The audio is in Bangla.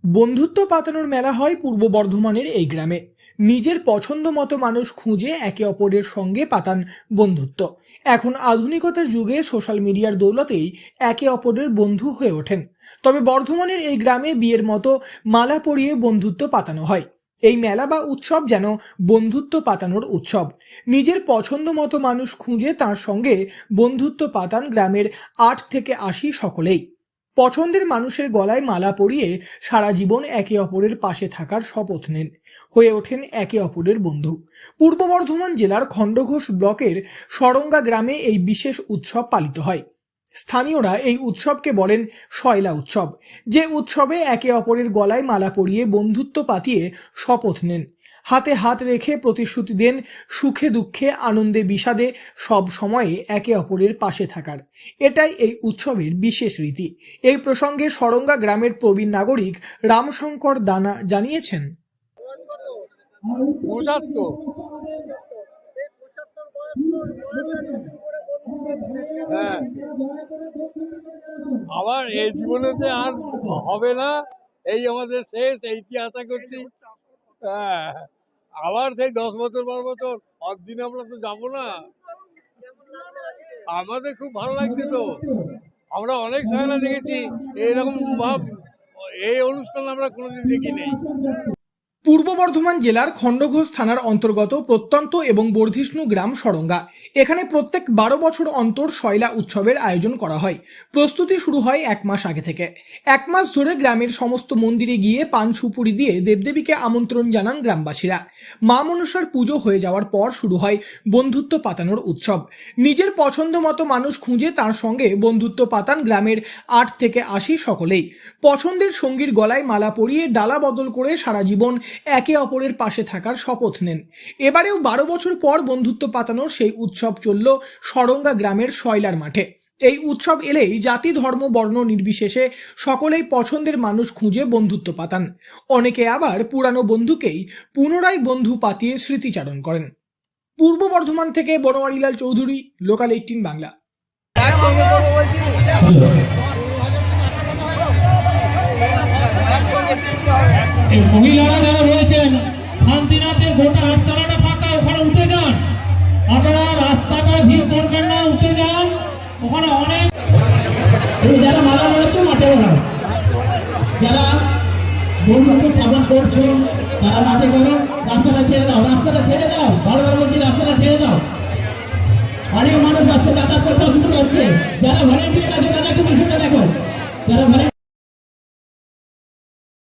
বন্ধুত্ব পাতানোর মেলা হয় পূর্ব বর্ধমানের এই গ্রামে। নিজের পছন্দ মতো মানুষ খুঁজে একে অপরের সঙ্গে পাতান বন্ধুত্ব। এখন আধুনিকতার যুগে সোশ্যাল মিডিয়ার দৌলতেই একে অপরের বন্ধু হয়ে ওঠেন। তবে বর্ধমানের এই গ্রামে বিয়ের মতো মালা পরিয়ে বন্ধুত্ব পাতানো হয়। এই মেলা বা উৎসব যেন বন্ধুত্ব পাতানোর উৎসব। নিজের পছন্দ মতো মানুষ খুঁজে তার সঙ্গে বন্ধুত্ব পাতান গ্রামের 8 থেকে 80 সকলেই। পছন্দের মানুষের গলায় মালা পরিয়ে সারা জীবন একে অপরের পাশে থাকার শপথ নেন, হয়ে ওঠেন একে অপরের বন্ধু। পূর্ব বর্ধমান জেলার খণ্ডঘোষ ব্লকের সরঙ্গা গ্রামে এই বিশেষ উৎসব পালিত হয়। স্থানীয়রা এই উৎসবকে বলেন শয়লা উৎসব, যে উৎসবে একে অপরের গলায় মালা পরিয়ে বন্ধুত্ব পাতিয়ে শপথ নেন, হাতে হাত রেখে প্রতিশ্রুতি দেন সুখে দুঃখে আনন্দে বিষাদে সব সময়ে একে অপরের পাশে থাকার। এটাই এই উৎসবের বিশেষ রীতি। এই প্রসঙ্গে সরঙ্গা গ্রামের প্রবীণ নাগরিক রামশঙ্কর দানা জানিয়েছেন, হ্যাঁ, আবার এই জীবনেতে আর হবে না, এই আমাদের শেষ, এইটি আশা করছি। হ্যাঁ, আবার সেই 10 বছর 12 বছর অতদিন আমরা তো যাবো না। আমাদের খুব ভালো লাগছে তো, আমরা অনেক সহায়তা দেখেছি, এইরকম ভাব এই অনুষ্ঠান আমরা কোনোদিন দেখি নেই। পূর্ব বর্ধমান জেলার খণ্ডঘোষ থানার অন্তর্গত প্রত্যন্ত এবং বর্ধিষ্ণু গ্রাম সরঙ্গা। এখানে প্রত্যেক 12 বছর অন্তর শয়লা উৎসবের আয়োজন করা হয়। প্রস্তুতি শুরু হয় 1 মাস আগে থেকে। 1 মাস ধরে গ্রামের সমস্ত মন্দিরে গিয়ে পান সুপুরি দিয়ে দেবদেবীকে আমন্ত্রণ জানান গ্রামবাসীরা। মা মনসার পুজো হয়ে যাওয়ার পর শুরু হয় বন্ধুত্ব পাতানোর উৎসব। নিজের পছন্দ মতো মানুষ খুঁজে তার সঙ্গে বন্ধুত্ব পাতান গ্রামের 8 থেকে 80 সকলেই। পছন্দের সঙ্গীর গলায় মালা পরিয়ে ডালা বদল করে সারা জীবন একে অপরের পাশে থাকার শপথ নেন। এবারেও 12 বছর পর বন্ধুত্ব পাতানোর সেই উৎসব চলল সরঙ্গা গ্রামের শয়লার মাঠে। এই উৎসব এলেই জাতি ধর্ম বর্ণ নির্বিশেষে সকলেই পছন্দের মানুষ খুঁজে বন্ধুত্ব পাতান। অনেকে আবার পুরানো বন্ধুকেই পুনরায় বন্ধু পাতিয়ে স্মৃতিচারণ করেন। পূর্ব বর্ধমান থেকে বনওয়ারিলাল চৌধুরী, লোকাল 18 বাংলা। মহিলারা যারা রয়েছেন শান্তিনাথের গোটা আটচালাটা ফাঁকা, ওখানে উঠে যান। আপনারা রাস্তাটা ভিড় করবেন না, উঠে যান, ওখানে অনেক। যারা মালা বেরোচ্ছে মাঠে বেরোন, যারা বন্ধুত্ব স্থাপন করছেন তারা মাঠে করো, রাস্তাটা ছেড়ে দাও, রাস্তাটা ছেড়ে দাও, বারবার বলছি রাস্তাটা ছেড়ে দাও। অনেক মানুষ আসছে, যাতায়াত করতে অসুবিধা হচ্ছে। যারা ভলেন্টিয়ার আছে তারা একটু বিষয়টা দেখো, যারা